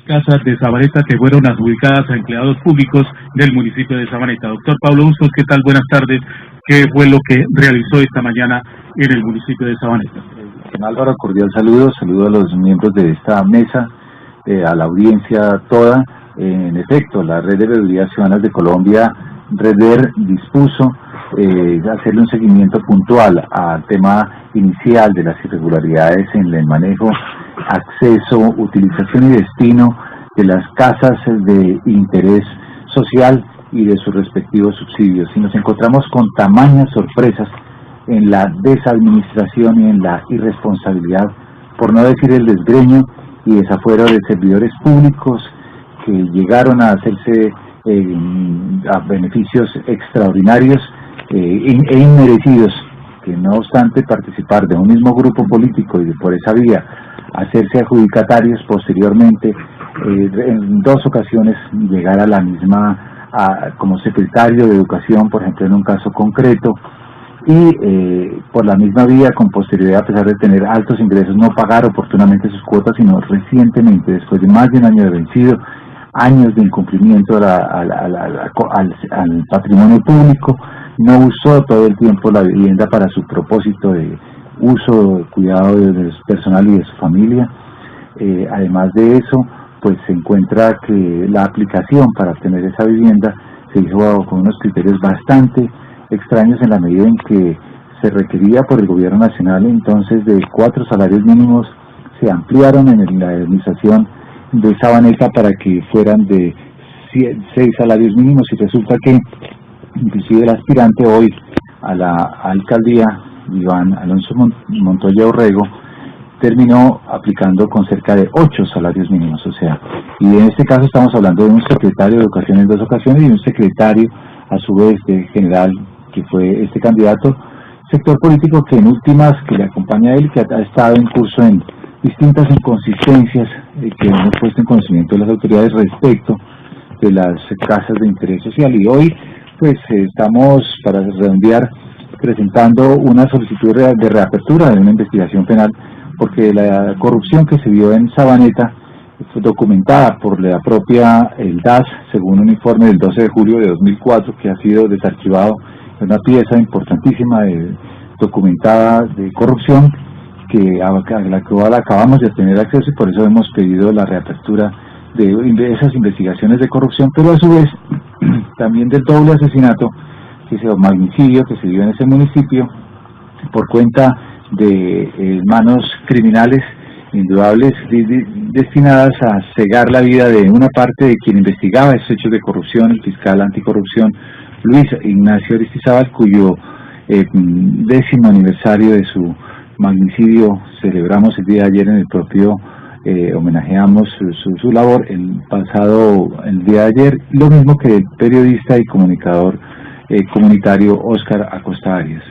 casas de Sabaneta que fueron adjudicadas a empleados públicos del municipio de Sabaneta. Doctor Pablo Bustos, ¿qué tal? Buenas tardes. ¿Qué fue lo que realizó esta mañana en el municipio de Sabaneta? Don Álvaro, cordial saludo a los miembros de esta mesa, a la audiencia toda. En efecto, la Red de Veedurías Ciudadanas de Colombia, RedVer, dispuso hacerle un seguimiento puntual al tema inicial de las irregularidades en el manejo, acceso, utilización y destino de las casas de interés social y de sus respectivos subsidios. Y nos encontramos con tamañas sorpresas en la desadministración y en la irresponsabilidad, por no decir el desgreño y desafuero de servidores públicos que llegaron a hacerse a beneficios extraordinarios e inmerecidos, que no obstante participar de un mismo grupo político y por esa vía hacerse adjudicatarios posteriormente, en dos ocasiones llegar a la misma, como secretario de Educación, por ejemplo, en un caso concreto, y por la misma vía, con posterioridad, a pesar de tener altos ingresos, no pagar oportunamente sus cuotas, sino recientemente, después de más de un año de vencido, años de incumplimiento al patrimonio público, no usó todo el tiempo la vivienda para su propósito de uso, cuidado de su personal y de su familia. Además de eso, pues se encuentra que la aplicación para obtener esa vivienda se hizo con unos criterios bastante extraños, en la medida en que se requería por el gobierno nacional entonces de 4 salarios mínimos, se ampliaron en la administración de Sabaneta para que fueran de 6 salarios mínimos, y resulta que inclusive el aspirante hoy a la alcaldía, Iván Alonso Montoya Urrego, terminó aplicando con cerca de 8 salarios mínimos, o sea, y en este caso estamos hablando de un secretario de Educación en 2 ocasiones y un secretario a su vez de general, que fue este candidato, sector político que en últimas, que le acompaña a él, que ha estado en curso en distintas inconsistencias que hemos puesto en conocimiento de las autoridades respecto de las casas de interés social. Y hoy pues estamos, para redondear, presentando una solicitud de reapertura de una investigación penal, porque la corrupción que se vio en Sabaneta fue documentada por la propia el DAS, según un informe del 12 de julio de 2004 que ha sido desarchivado. Es una pieza importantísima documentada de corrupción a la cual acabamos de tener acceso, y por eso hemos pedido la reapertura de esas investigaciones de corrupción, pero a su vez también del doble asesinato, magnicidio que se dio en ese municipio por cuenta de manos criminales indudables destinadas a cegar la vida de una parte de quien investigaba esos hechos de corrupción, el fiscal anticorrupción Luis Ignacio Aristizábal, cuyo 10º aniversario de su magnicidio celebramos el día de ayer en el propio, homenajeamos su labor el día de ayer, lo mismo que el periodista y comunicador comunitario Óscar Acosta Arias.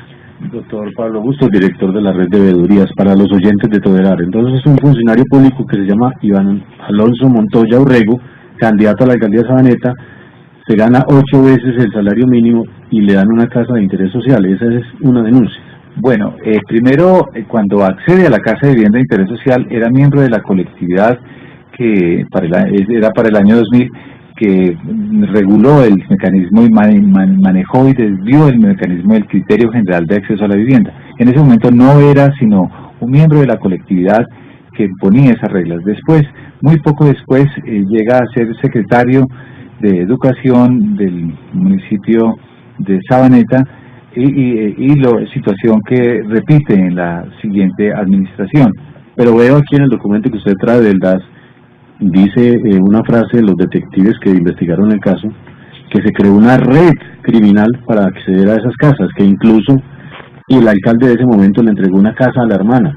Doctor Pablo Bustos, director de la Red de Veedurías, para los oyentes de Todelar. Entonces es un funcionario público que se llama Iván Alonso Montoya Urrego, candidato a la alcaldía de Sabaneta, se gana 8 veces el salario mínimo y le dan una casa de interés social. Esa es una denuncia. Bueno, primero, cuando accede a la casa de vivienda de interés social, era miembro de la colectividad que era para el año 2000, que reguló el mecanismo y manejó y desvió el mecanismo del criterio general de acceso a la vivienda. En ese momento no era sino un miembro de la colectividad que ponía esas reglas. Después, muy poco después, llega a ser secretario de Educación del municipio de Sabaneta, situación que repite en la siguiente administración. Pero veo aquí en el documento que usted trae del DAS, dice una frase de los detectives que investigaron el caso, que se creó una red criminal para acceder a esas casas, que incluso el alcalde de ese momento le entregó una casa a la hermana,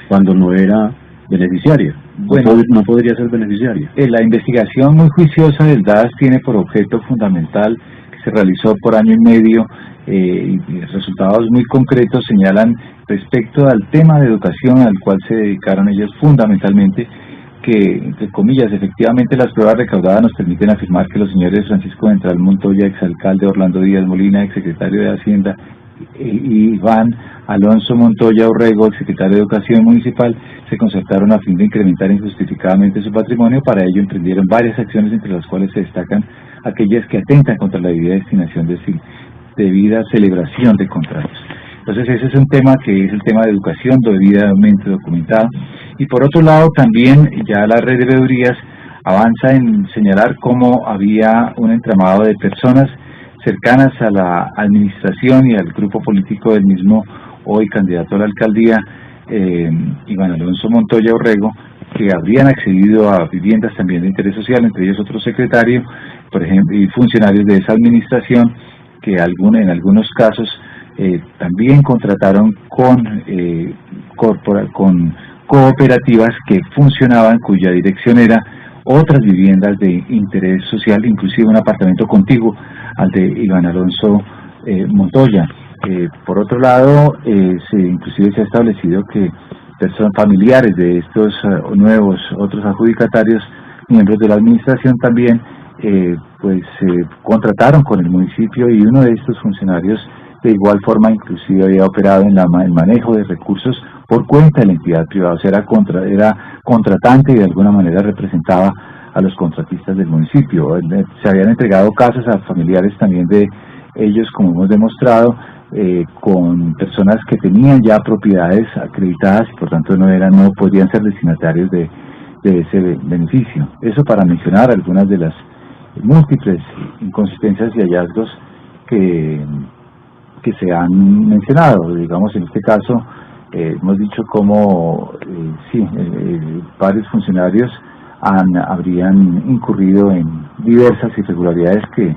cuando no era beneficiaria. Bueno, no podría ser beneficiaria. La investigación muy juiciosa del DAS tiene por objeto fundamental, que se realizó por año y medio, y resultados muy concretos señalan respecto al tema de educación al cual se dedicaron ellos fundamentalmente, que, entre comillas, efectivamente las pruebas recaudadas nos permiten afirmar que los señores Francisco Ventral Montoya, exalcalde, Orlando Díaz Molina, exsecretario de Hacienda, Iván Alonso Montoya Urrego, el secretario de Educación Municipal, se concertaron a fin de incrementar injustificadamente su patrimonio. Para ello emprendieron varias acciones, entre las cuales se destacan aquellas que atentan contra la debida destinación debida celebración de contratos. Entonces ese es un tema que es el tema de educación debidamente documentado. Y por otro lado también ya la red de veedurías avanza en señalar cómo había un entramado de personas cercanas a la administración y al grupo político del mismo hoy candidato a la alcaldía, Iván Alonso Montoya Urrego, que habrían accedido a viviendas también de interés social, entre ellos otro secretario, por ejemplo, y funcionarios de esa administración, que en algunos casos también contrataron con cooperativas que funcionaban, cuya dirección era otras viviendas de interés social, inclusive un apartamento contiguo al de Iván Alonso Montoya. Por otro lado, inclusive se ha establecido que personas familiares de estos nuevos otros adjudicatarios, miembros de la administración también, contrataron con el municipio, y uno de estos funcionarios de igual forma inclusive había operado en el manejo de recursos por cuenta de la entidad privada, o sea, era contratante y de alguna manera representaba a los contratistas del municipio. Se habían entregado casas a familiares también de ellos, como hemos demostrado, con personas que tenían ya propiedades acreditadas y por tanto no podían ser destinatarios de ese beneficio. Eso para mencionar algunas de las múltiples inconsistencias y hallazgos que se han mencionado. Digamos, en este caso hemos dicho cómo varios funcionarios habrían incurrido en diversas irregularidades que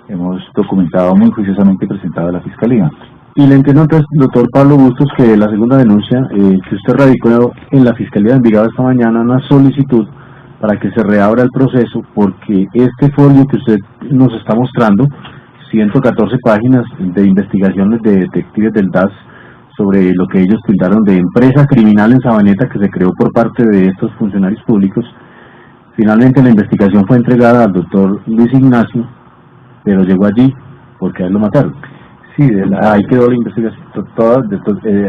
hemos documentado muy juiciosamente y presentado a la Fiscalía. Y le entiendo entonces, doctor Pablo Bustos, que la segunda denuncia que usted radicó en la Fiscalía de Envigado esta mañana, una solicitud para que se reabra el proceso, porque este folio que usted nos está mostrando, 114 páginas de investigaciones de detectives del DAS sobre lo que ellos tildaron de empresa criminal en Sabaneta que se creó por parte de estos funcionarios públicos. Finalmente la investigación fue entregada al doctor Luis Ignacio, pero llegó allí porque a él lo mataron. Sí, ahí quedó la investigación.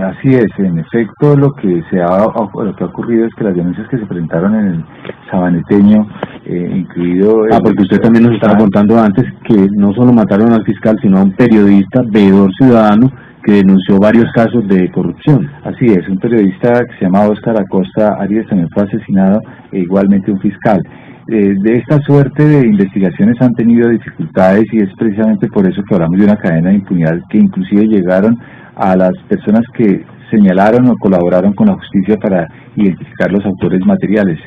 Así es, en efecto lo que ha ocurrido es que las denuncias que se presentaron en el sabaneteño, incluido... porque usted también nos estaba contando antes que no solo mataron al fiscal, sino a un periodista, veedor ciudadano, que denunció varios casos de corrupción. Así es, un periodista que se llama Óscar Acosta Arias también fue asesinado, e igualmente un fiscal. De esta suerte de investigaciones han tenido dificultades, y es precisamente por eso que hablamos de una cadena de impunidad que inclusive llegaron a las personas que señalaron o colaboraron con la justicia para identificar los autores materiales.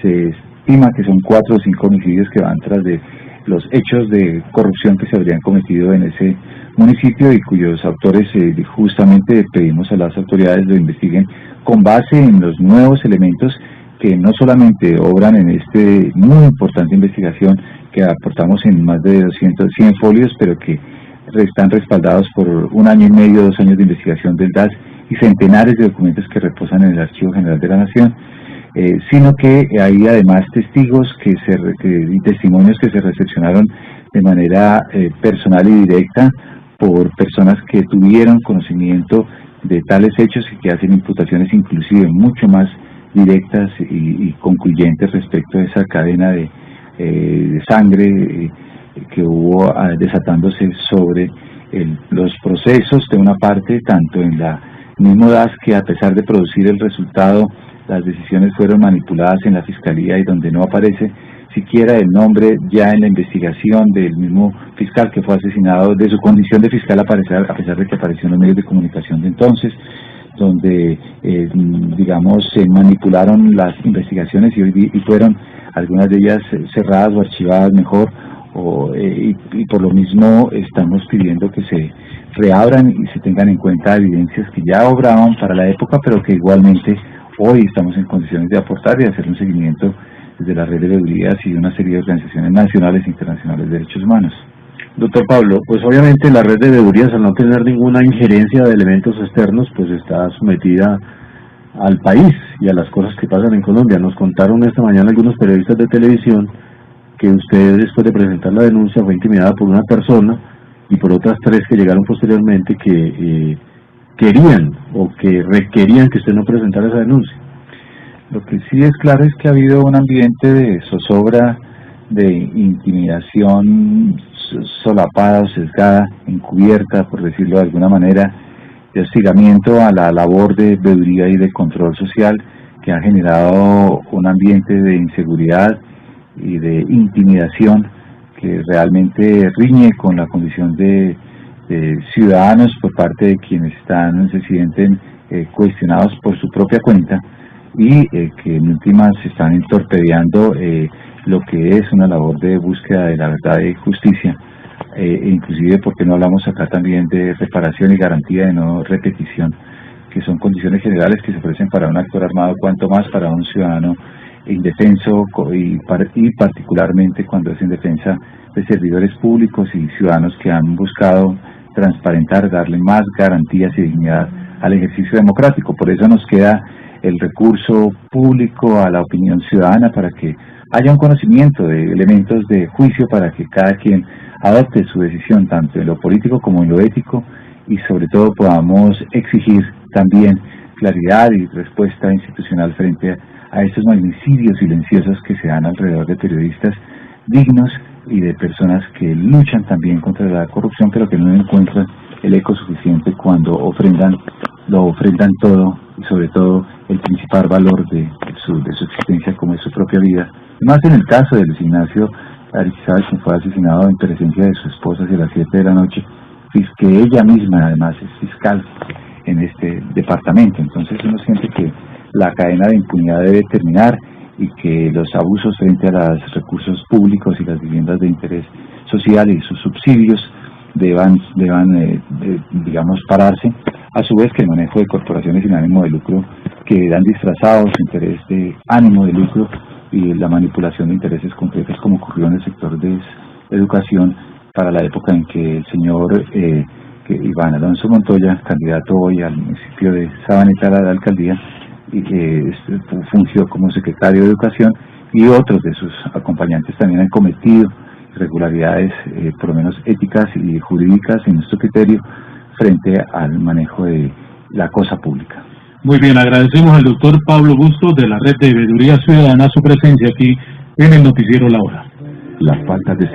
Se estima que son 4 o 5 homicidios que van tras de los hechos de corrupción que se habrían cometido en ese municipio y cuyos autores justamente pedimos a las autoridades lo investiguen con base en los nuevos elementos que no solamente obran en este muy importante investigación que aportamos en más de 100 folios, pero que están respaldados por 1 año y medio, 2 años de investigación del DAS y centenares de documentos que reposan en el Archivo General de la Nación, sino que hay además testigos y testimonios que se recepcionaron de manera personal y directa por personas que tuvieron conocimiento de tales hechos y que hacen imputaciones inclusive mucho más directas y concluyentes respecto a esa cadena de sangre que hubo desatándose sobre los procesos de una parte, tanto en la mismo DAS, que a pesar de producir el resultado, las decisiones fueron manipuladas en la Fiscalía y donde no aparece siquiera el nombre ya en la investigación del mismo fiscal que fue asesinado, de su condición de fiscal, a pesar de que apareció en los medios de comunicación de entonces, donde digamos se manipularon las investigaciones y fueron algunas de ellas cerradas o archivadas mejor, y por lo mismo estamos pidiendo que se reabran y se tengan en cuenta evidencias que ya obraban para la época, pero que igualmente hoy estamos en condiciones de aportar y de hacer un seguimiento desde la red de veedurías y una serie de organizaciones nacionales e internacionales de derechos humanos. Doctor Pablo, pues obviamente la red de veedurías, al no tener ninguna injerencia de elementos externos, pues está sometida al país y a las cosas que pasan en Colombia. Nos contaron esta mañana algunos periodistas de televisión que usted, después de presentar la denuncia, fue intimidada por una persona y por otras 3 que llegaron posteriormente que querían o que requerían que usted no presentara esa denuncia. Lo que sí es claro es que ha habido un ambiente de zozobra, de intimidación solapada o sesgada, encubierta, por decirlo de alguna manera, de hostigamiento a la labor de veeduría y de control social, que ha generado un ambiente de inseguridad y de intimidación que realmente riñe con la condición de ciudadanos por parte de quienes se sienten cuestionados por su propia cuenta y que en últimas están entorpedeando lo que es una labor de búsqueda de la verdad y justicia, e inclusive porque no hablamos acá también de reparación y garantía de no repetición, que son condiciones generales que se ofrecen para un actor armado, cuanto más para un ciudadano indefenso y particularmente cuando es en defensa de servidores públicos y ciudadanos que han buscado transparentar, darle más garantías y dignidad al ejercicio democrático. Por eso nos queda el recurso público a la opinión ciudadana para que haya un conocimiento de elementos de juicio para que cada quien adopte su decisión tanto en lo político como en lo ético y sobre todo podamos exigir también claridad y respuesta institucional frente a estos magnicidios silenciosos que se dan alrededor de periodistas dignos y de personas que luchan también contra la corrupción, pero que no encuentran el eco suficiente cuando lo ofrendan todo y sobre todo el principal valor de su existencia como es su propia vida. Más en el caso de Luis Ignacio Aristizábal, quien fue asesinado en presencia de su esposa hacia las 7 de la noche, que ella misma además es fiscal en este departamento. Entonces uno siente que la cadena de impunidad debe terminar y que los abusos frente a los recursos públicos y las viviendas de interés social y sus subsidios deban digamos, pararse. A su vez que el manejo de corporaciones sin ánimo de lucro que dan disfrazados su interés de ánimo de lucro y la manipulación de intereses concretos, como ocurrió en el sector de educación para la época en que el señor Iván Alonso Montoya, candidato hoy al municipio de Sabaneta, a la alcaldía, y fungió como secretario de Educación, y otros de sus acompañantes también han cometido irregularidades, por lo menos éticas y jurídicas, en nuestro criterio, frente al manejo de la cosa pública. Muy bien, agradecemos al doctor Pablo Bustos de la Red de Veeduría Ciudadana su presencia aquí en el Noticiero La Hora. Las faltas de